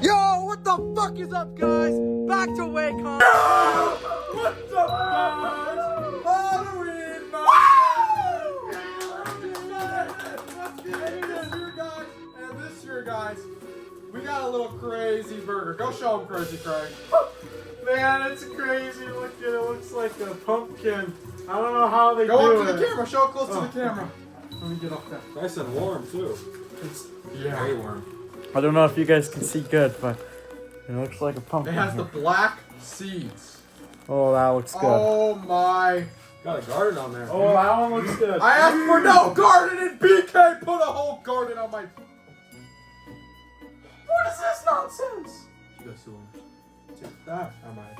Yo, what the fuck is up, guys? Back to Wacom. What's up, guys? Halloween, And this year, guys, we got a little crazy burger. Go show them, Crazy Craig. Man, it's crazy looking. It looks like a pumpkin. I don't know how they Go do up to it. the camera. Show it close to the camera. Let me get up there. Nice and warm too. It's Very warm. I don't know if you guys can see good, but it looks like a pumpkin. It has the black seeds. Oh, that looks good. Oh my. Got a garden on there. Oh, that one looks good. I asked for no garden and BK put a whole garden on my... What is this nonsense? You got two. Take that. I might.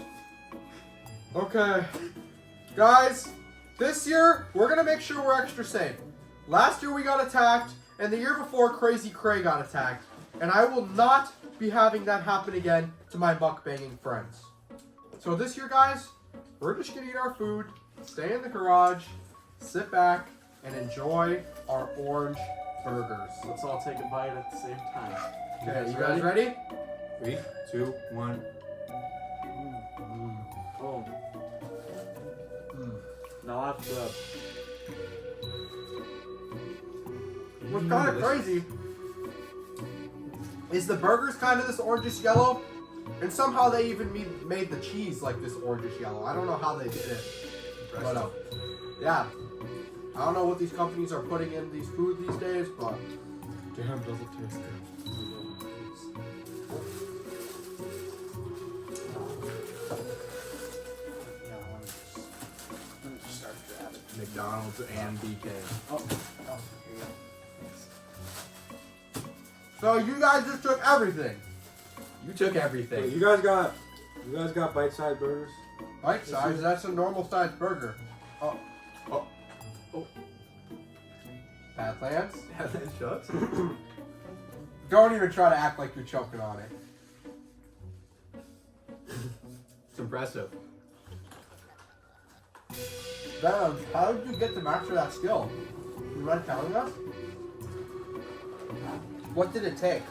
Okay. Guys, this year, we're going to make sure we're extra safe. Last year we got attacked, and the year before Crazy Craig got attacked. And I will not be having that happen again to my mukbanging friends. So this year, guys, we're just going to eat our food, stay in the garage, sit back, and enjoy our orange burgers. Let's all take a bite at the same time. Okay, you guys ready? 3, 2, 1. Oh. Now that's the... What's kind of crazy is the burger's kind of this orangish yellow, and somehow they even made the cheese like this orangish yellow. I don't know how they did it, but yeah, I don't know what these companies are putting in these food these days, but damn, does it taste good. Let me just start grabbing. McDonald's and BK. Oh, here you go. So you guys just took everything. You took Hey, everything. you guys got bite-sized burgers? Bite size, that's a normal sized burger. Oh. Bad plans? Shucks. Don't even try to act like you're choking on it. It's impressive. Ben, how did you get to master that skill? You mind telling us? What did it take?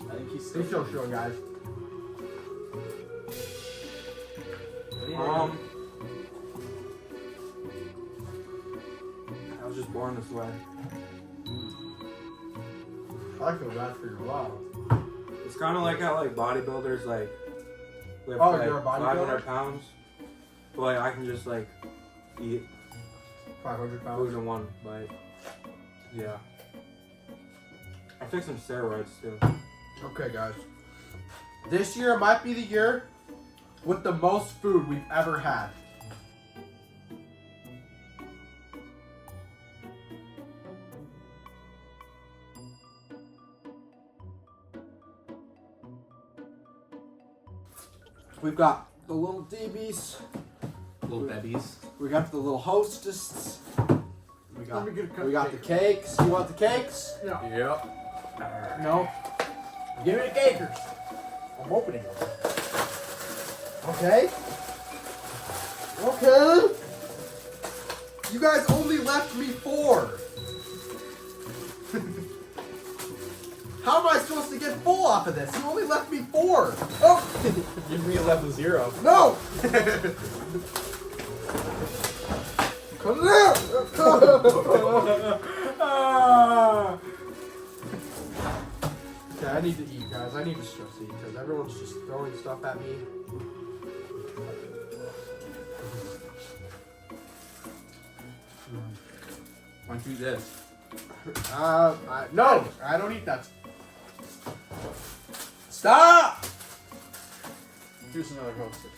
I think he's He's still showing, guys. I was just born this way. I feel bad for your love. It's kind of like how bodybuilders lift Oh, you're a bodybuilder? 500 pounds, but I can just eat 500 food pounds. in one bite. Yeah. I took some steroids too. Okay, guys. This year might be the year with the most food we've ever had. We've got the little DBs. Little bebbies. We got the little hostess. We got the cakes. You want the cakes? Yeah. Yep. No. Give me the cakers. I'm opening them. Okay. Okay. You guys only left me 4. How am I supposed to get full off of this? You only left me 4. Oh. Give me 11-0. No. Come here. Okay, I need to eat, guys. I need to just eat because everyone's just throwing stuff at me. Why don't you eat this? No, I don't eat that. Stop! Here's another hostess.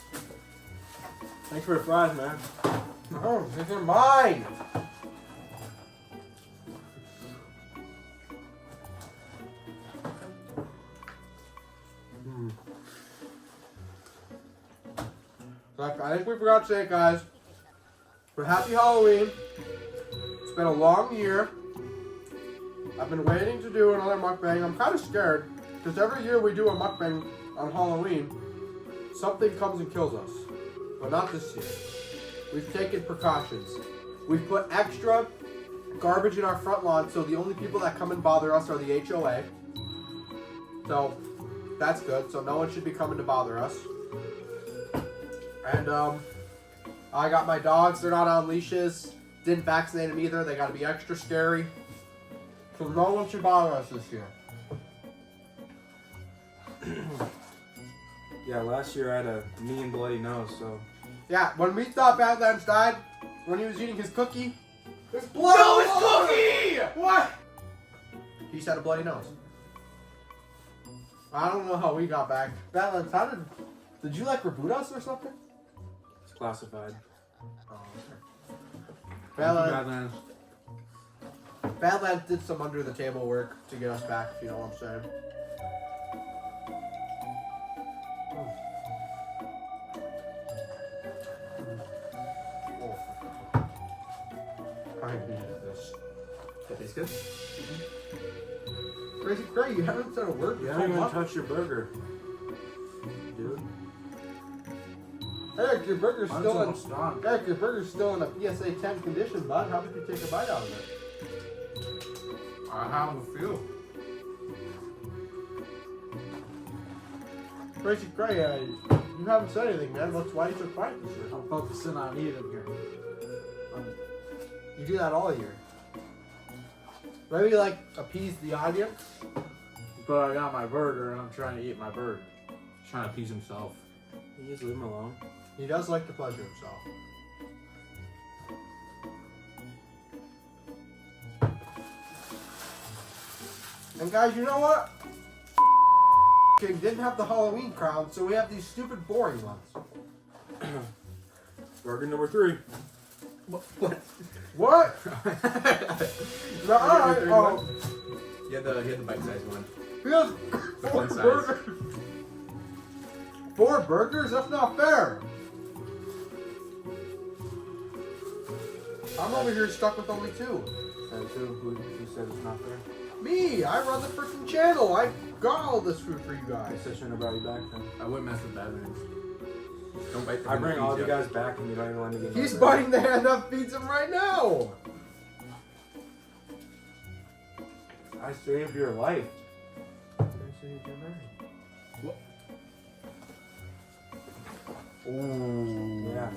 Thanks for the fries, man. No, these are mine. So I think we forgot to say it, guys. But happy Halloween. It's been a long year. I've been waiting to do another mukbang. I'm kind of scared because every year we do a mukbang on Halloween, something comes and kills us. But not this year. We've taken precautions. We've put extra garbage in our front lawn, so the only people that come and bother us are the HOA. So that's good. So no one should be coming to bother us. And I got my dogs. They're not on leashes. Didn't vaccinate them either. They got to be extra scary. So no one should bother us this year. Yeah, last year I had a mean bloody nose, so. Yeah, when we thought Badlands died, when he was eating his cookie, his blood. No, it's Cookie! What? He just had a bloody nose. I don't know how we got back. Badlands, how did you like reboot us or something? It's classified. Badlands did some under the table work to get us back, if you know what I'm saying. I needed this. That tastes good? Crazy Cray, you haven't said a word You yet. haven't even touched your burger. Dude. Eric, your burger's Mine's still in. almost done. Eric, your burger's still in a PSA 10 condition, bud. How did you take a bite out of it? How does it feel? Crazy Cray, you haven't said anything, man. Why you took a bite this year? I'm focusing on eating here. You do that all year. Maybe like appease the audience. But I got my burger and I'm trying to eat my burger. He's trying to appease himself. You just leave him alone. He does like to pleasure himself. And guys, you know what? King didn't have the Halloween crown, so we have these stupid boring ones. Burger number 3. What? No, alright. Oh, He had the bite-sized one. he has The fun size. burgers. 4 burgers? That's not fair. I'm over here stuck with only 2. And two, who said it's not fair? Me, I run the freaking channel. I got all this food for you I guys. said shouldn't have brought you back then. I wouldn't mess with Badlands. Don't bite the I hand bring that all of feeds you guys back and you don't even let me get He's no biting the hand that feeds him right now. burger. I saved your life. I saved your life. Ooh. Yeah.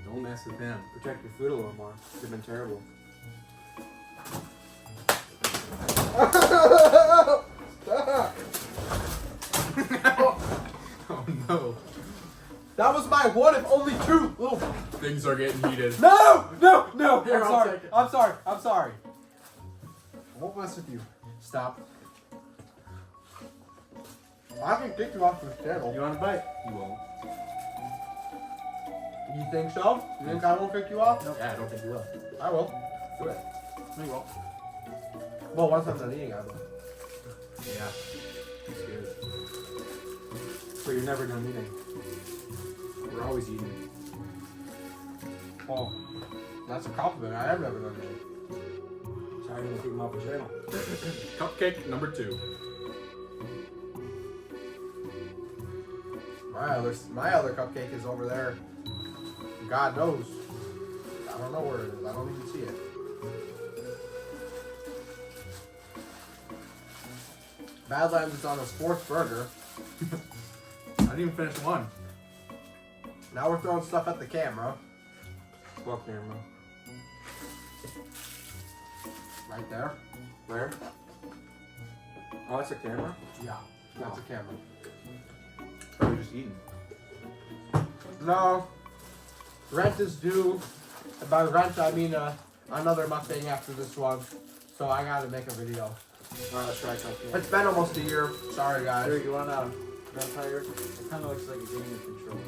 Don't mess with him. Protect your food a little more. You've been terrible. Stop. Oh no. That was my one and only 2 little. Things are getting heated. No. Here, I'll take it. I'm sorry. I won't mess with you. Stop. I can kick you off this channel. You want a bite? You won't. You think so? You think I won't kick you off? Yeah, I don't think you will. I will. Do it. Me won't. Well, once I'm done eating, I will. Yeah. It's good. So you're never done eating. We're always eating. Well, that's a compliment. I am never done eating. So how are you gonna keep him off the channel? Cupcake number 2. My other cupcake is over there. God knows. I don't know where it is. I don't even see it. Badlands is on his 4th burger. I didn't even finish one. Now we're throwing stuff at the camera. Fuck camera. Right there. Where? Oh, that's a camera? Yeah. That's a camera. Probably just eating. No. Rent is due. And by rent, I mean another Mukbang after this one. So I gotta make a video. Alright, let's try cupcake. It's been almost a year. Sorry, guys. Here, you want a vampire? It kind of looks like a gaming controller.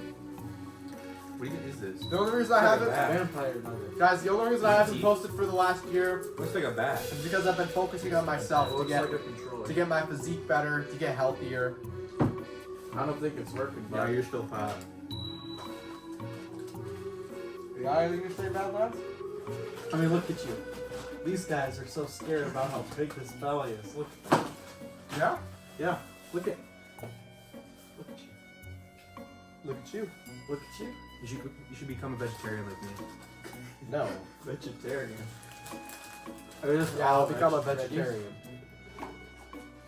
What even is this? The only reason I haven't... Bat. Vampire nugget. Guys, the only reason I haven't posted for the last year Looks like a bat. is because I've been focusing on myself It to looks get like a controller. to get my physique better, to get healthier. I don't think it's working, Yeah, but you're still fat. You got anything to say about that? I mean, look at you. These guys are so scared about how big this belly is. Look at that. Yeah? Yeah, look at you. Look at you. Look at you. You should become a vegetarian like me. No. Vegetarian. Yeah, I'll become a vegetarian.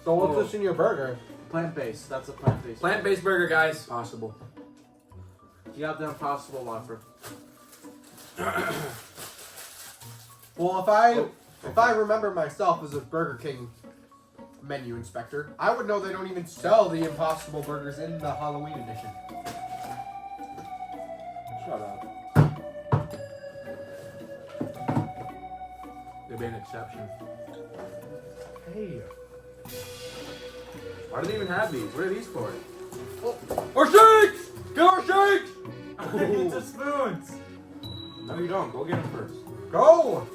So what's this in your burger? Plant-based. That's a plant-based. Plant-based burger, guys. Possible. You have the impossible offer. Well, if I remember myself as a Burger King menu inspector, I would know they don't even sell the Impossible Burgers in the Halloween edition. Shut up. They'd be an exception. Hey. Why do they even have these? What are these for? Our shakes! Get our shakes! I need the spoons. No, you don't. Go get him first. Go!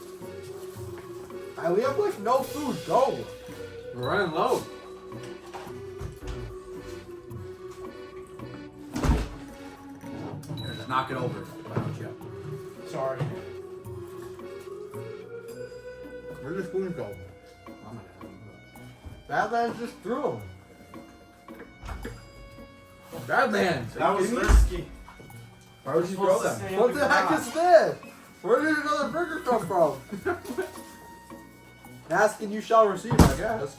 We have like no food. Go! We're running low. Here, just knock it over. Why don't you? Sorry. Where'd the spoons go? Badlands just threw them. Badlands! That was risky. Why would you throw them? What the heck is this? Where did another burger come from? Ask and you shall receive, I guess.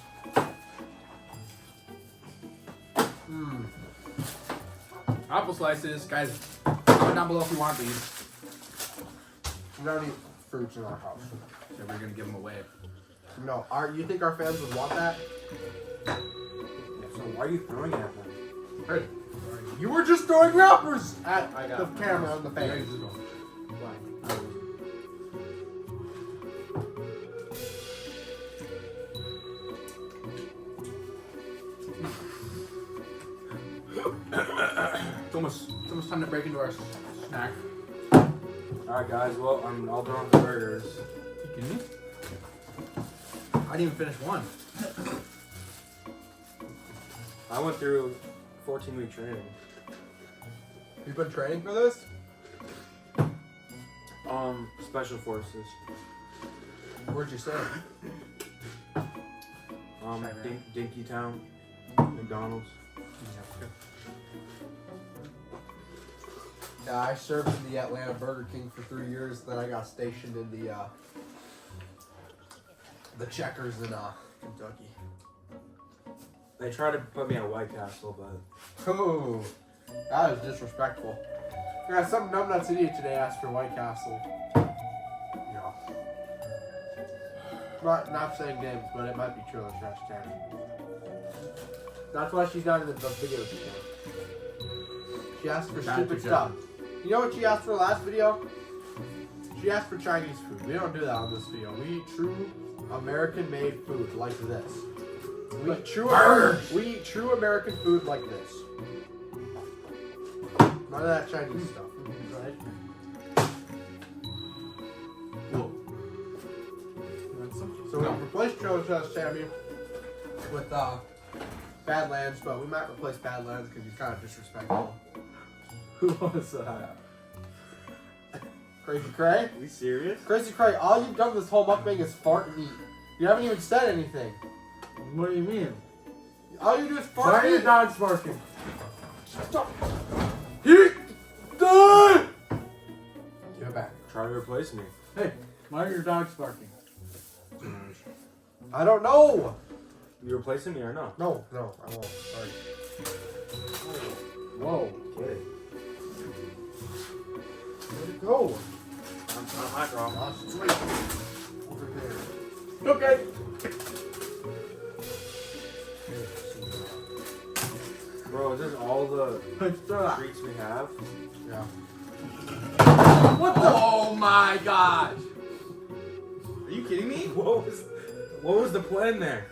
Apple slices, guys. Comment down below if you want these. We don't eat fruits in our house. So we're gonna give them away. No, you think our fans would want that? So why are you throwing it at them? Hey, You were just throwing wrappers at I got the it. camera and the yeah, fans. just go. It's almost time to break into our snack. Alright, guys. Well, I'm all done with the burgers. You kidding me? I didn't even finish one. I went through 14-week training. You've been training for this? Special forces. Where'd you say? Dinky Town, McDonald's. Yeah, I served in the Atlanta Burger King for 3 years. Then I got stationed in the Checkers in Kentucky. They tried to put me at White Castle, but Oh, that is disrespectful. Yeah, some numbnuts idiot today asked for White Castle. Yeah. Not saying names, but it might be true. That's why she's not in the video today. She asked for Bad stupid to stuff. You know what she asked for last video? She asked for Chinese food. We don't do that on this video. We eat true American-made food like this. We eat true American food like this. None of that Chinese stuff. Whoa. So we replaced Cho's Sammy with Badlands, but we might replace Badlands because he's kind of disrespectful. who was that? Crazy Cray? Are we serious? Crazy Cray, all you've done this whole mukbang is fart and eat. You haven't even said anything. What do you mean? All you do is Why fart are and your eat. dogs barking? Eat! Die! Give it back. Try to replace me. Hey, why are your dogs barking? I don't know. You replacing me or no? No, I won't. Sorry. Whoa. Get it. Where'd it go? I'm hot, bro. Lost its way. Over there. Okay. Bro, is this all the Let's throw that. treats we have? Yeah. What the? Oh my gosh! Are you kidding me? What was the plan there?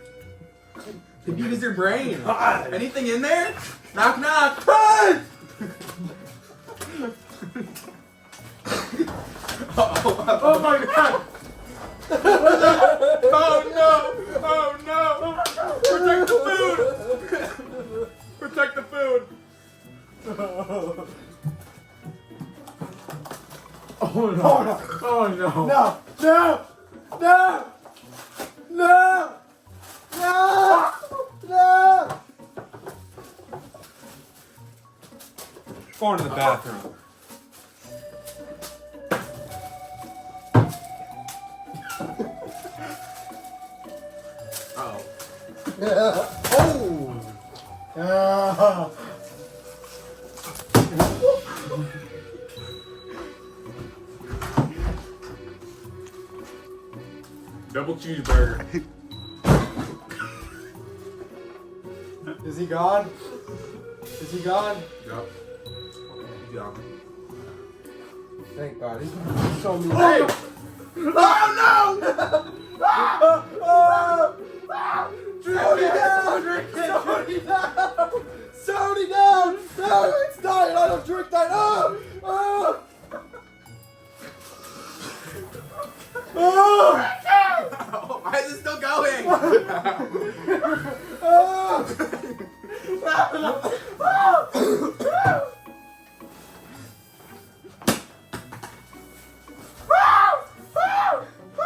To use your brain. God. Anything in there? Knock knock. Oh my god! Oh no! Oh no! Protect the food! Protect the food! Oh no! Oh no! No! No! No! No! No! No! Go into the bathroom. Oh. Oh! Double cheeseburger. Is he gone? Is he gone? Yep. Yeah. Thank God. He's so mean. Hey! Oh no! Sony down! Sony down! Sony down! No, it's dying! I don't drink that! Oh! Oh! Oh! Why is it still going?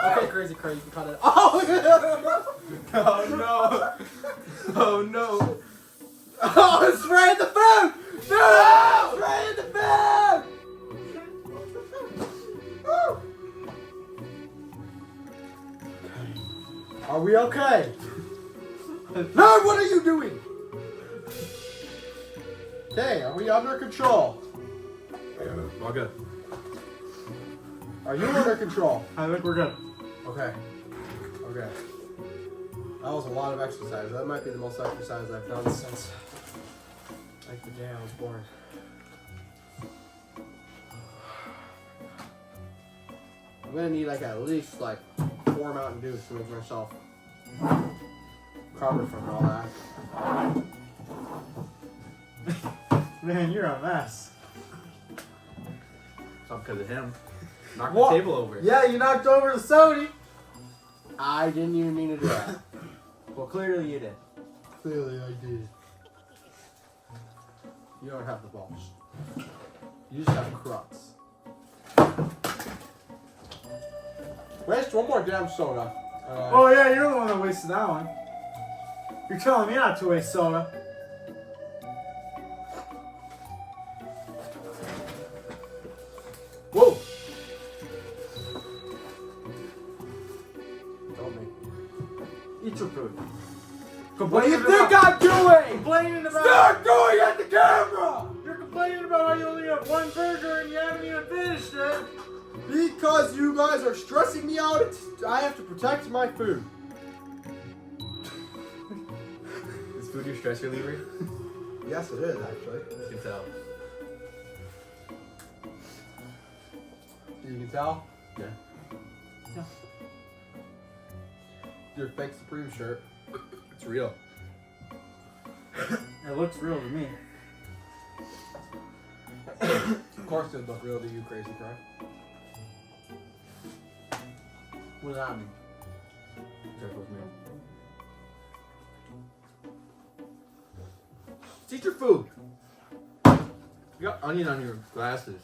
Okay, crazy, you can cut it. Oh! Oh no! Oh no! Oh, it's right in the food! No! It's right in the food! Are we okay? No, what are you doing? Okay, are we under control? All good. Are you under control? I think we're good. Okay. Okay. That was a lot of exercise. That might be the most exercise I've done since like the day I was born. I'm gonna need like at least like 4 Mountain Dews to make myself recover from all that. Man, you're a mess. It's all because of him. Knocked What? the table over. Yeah, you knocked over the Sony. I didn't even mean to do that. Well, clearly you did. Clearly I did. You don't have the balls. You just have crutts. Waste one more damn soda. Oh yeah, you're the one that wasted that one. You're telling me not to waste soda. Whoa! Don't make. Eat your food. What do you think I'm doing? Complaining about. Start doing at the camera! You're complaining about how you only have one burger and you haven't even finished it. Because you guys are stressing me out, I have to protect my food. Is food your stress reliever? Yes, it is actually. You can tell. You can tell? Yeah. Your fake Supreme shirt. It's real. It looks real to me. Of course it look real to you, crazy cry. What does that mean? Check with me. Just eat your food. You got onion on your glasses.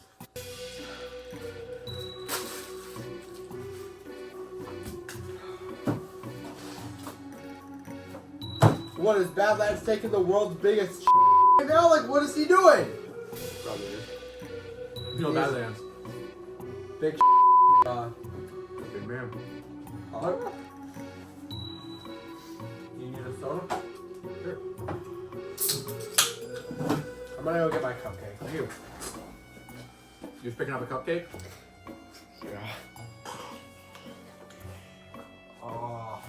What is Badlands taking the world's biggest right now? Like, what is he doing? Probably is. You know Yes. Badlands. Big Big man. You need a soda? Sure. I'm gonna go get my cupcake. Thank you. You just picking up a cupcake? Yeah. Oh.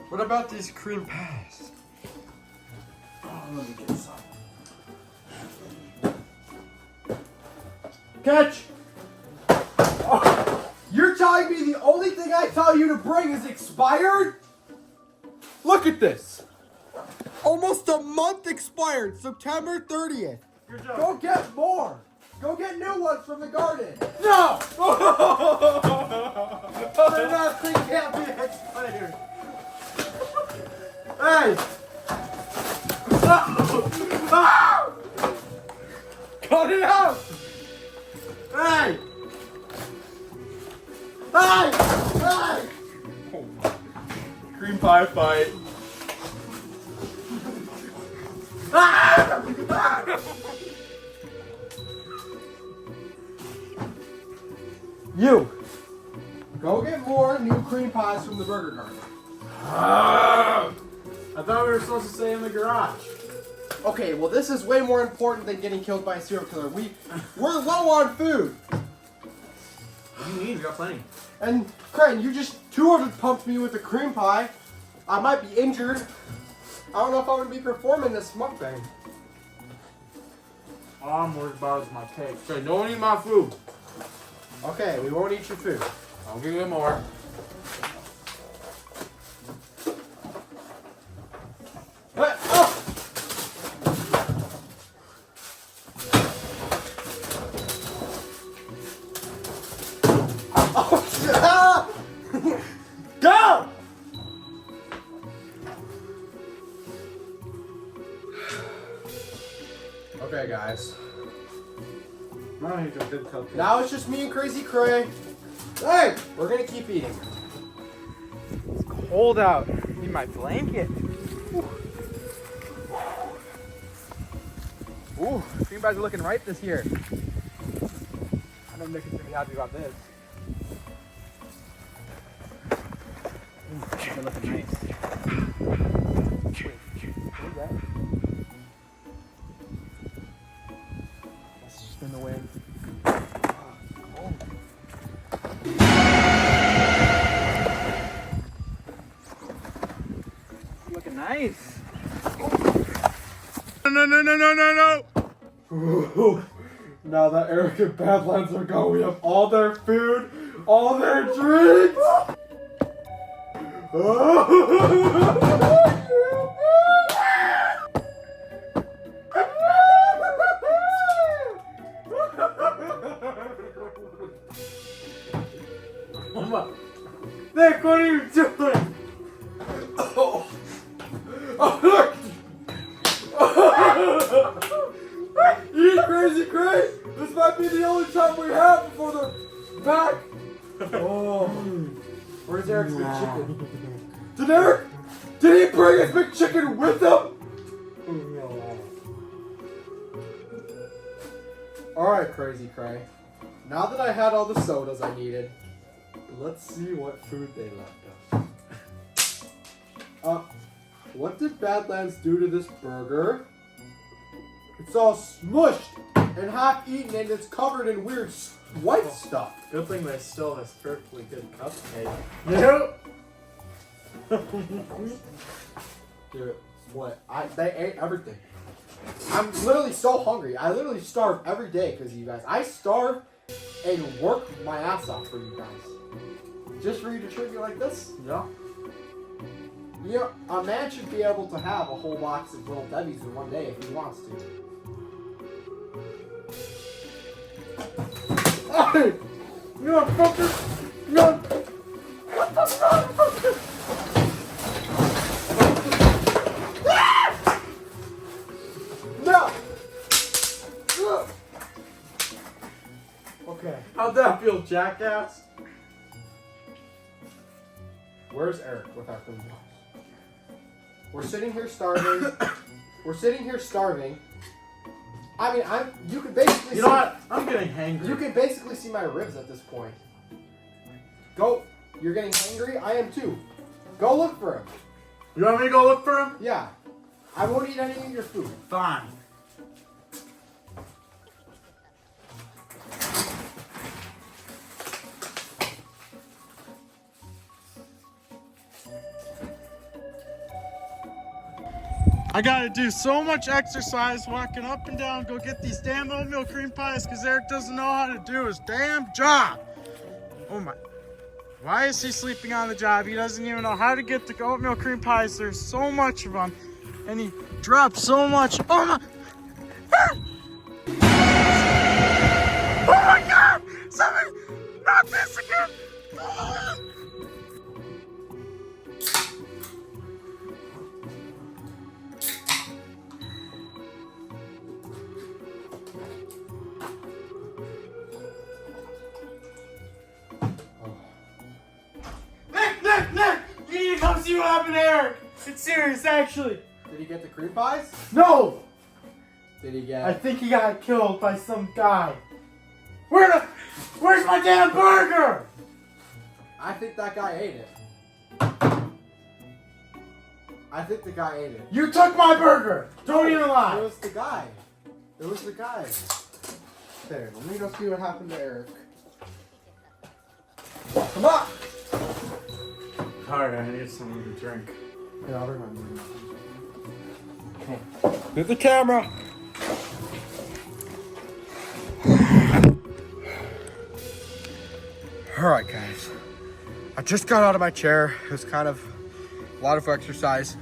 What about these cream pies? Oh, let me get some. Catch! You're telling me the only thing I tell you to bring is expired? Look at this. Almost a month expired, September 30th. Good job. Go get more. Go get new ones from the garden. No! Nothing can't be expired. Hey! Cut it out! Hey! Hey! Hey! Cream pie fight. You. Go get more new cream pies from the Burger Garden. I thought we were supposed to stay in the garage. Okay, well this is way more important than getting killed by a serial killer. We're low on food. What do you mean? We got plenty. And Creighton, you just 200 pumped me with a cream pie. I might be injured. I don't know if I'm gonna be performing this mukbang. All I'm worried about is my cake. Okay, no one eat my food. Okay, we won't eat your food. I'll give you more. What? Oh! Oh! Ah! Go! Okay, guys. I don't think I did cook it. Now it's just me and Crazy Cray. Hey! We're gonna keep eating. It's cold out. Need my blanket. Ooh, cream pies are looking ripe this year. I know Nick is gonna be happy about this. Ooh, they're looking nice. Wait, what is that? That's just in the way. Oh. Looking nice. No. Now that Eric and Badlands are gone, we have all their food, all their drinks. Nick, what are you doing? Eat Crazy Cray! This might be the only time we have before they're back! Oh. Where's Eric's big chicken? Did he bring his big chicken with him? Alright, Crazy Cray. Now that I had all the sodas I needed, let's see what food they left us. What did Badlands do to this burger? It's all smushed and half-eaten and it's covered in weird white stuff. Good thing they still have this perfectly good cupcake. Nope. Dude, what? They ate everything. I'm literally so hungry. I literally starve every day because of you guys. I starve and work my ass off for you guys. Just for you to treat me like this? Yeah. You know, a man should be able to have a whole box of Little Debbie's in one day if he wants to. Hey! You fucker! No! What the fuck? No! Okay. How'd that feel, jackass? Where's Eric with our food? We're sitting here starving. I mean, you could basically You know what? I'm getting hangry. You can basically see my ribs at this point. Go. You're getting hangry? I am too. Go look for him. You want me to go look for him? Yeah. I won't eat any of your food. Fine. I gotta do so much exercise walking up and down, go get these damn oatmeal cream pies because Eric doesn't know how to do his damn job. Oh my. Why is he sleeping on the job? He doesn't even know how to get the oatmeal cream pies. There's so much of them. And he drops so much. Oh my. Oh my God! Something! Not this again! Nick! You need to come see what happened to Eric! It's serious, actually. Did he get the cream pies? No! Did he get... I think he got killed by some guy. Where's my damn burger? I think that guy ate it. I think the guy ate it. You took my burger. Don't even It lie. was the guy. It was the guy. There, let me go see what happened to Eric. Come on! Alright, I need something to drink. Yeah, I'll bring my drink. Hit the camera. Alright, guys. I just got out of my chair. It was kind of a lot of exercise.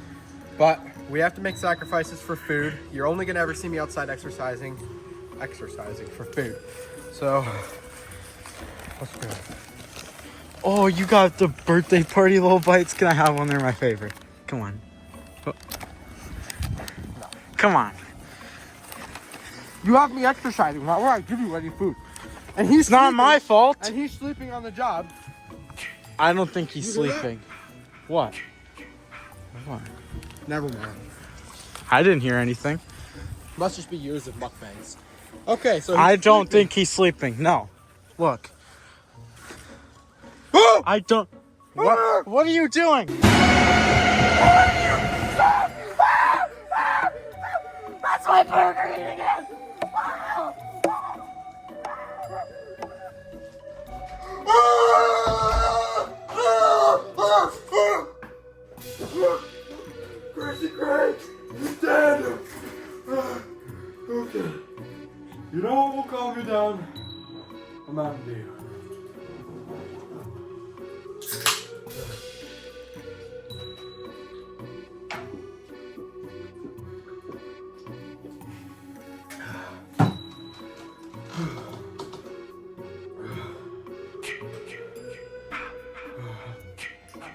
But we have to make sacrifices for food. You're only going to ever see me outside exercising for food. So, let's go. Oh, you got the birthday party little bites. Can I have one? They're my favorite. Come on. Oh. Come on. You have me exercising. Why would I give you any food? And he's It's not sleeping, my fault. And he's sleeping on the job. I don't think he's You hear that? sleeping. What? What? Never mind. I didn't hear anything. Must just be years of mukbangs. Okay, so I he's don't sleeping. think he's sleeping. No. Look. Oh! I don't. What? What are you doing? That's my burger eating again! Crazy Craig, he's dead. Okay. You know what will calm you down? A Mountain Dew.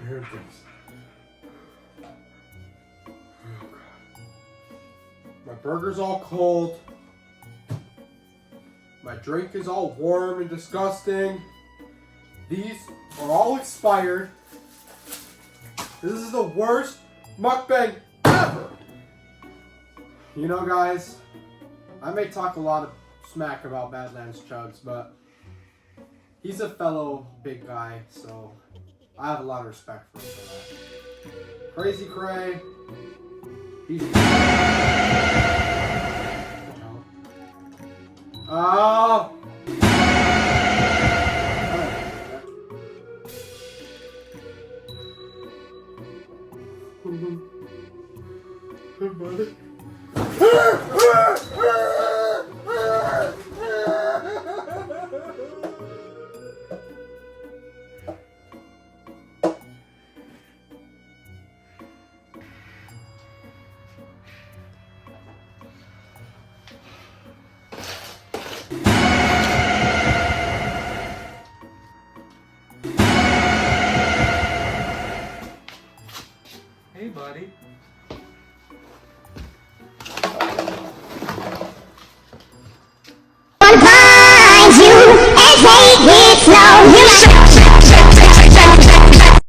Here it goes. Oh, God. My burger's all cold. My drink is all warm and disgusting. These are all expired. This is the worst mukbang ever. You know, guys, I may talk a lot of smack about Badlands Chugs, but he's a fellow big guy, so I have a lot of respect for him for that. Crazy Cray. He's... Oh! Hey, buddy. Hey, buddy. Find you and take it slow. You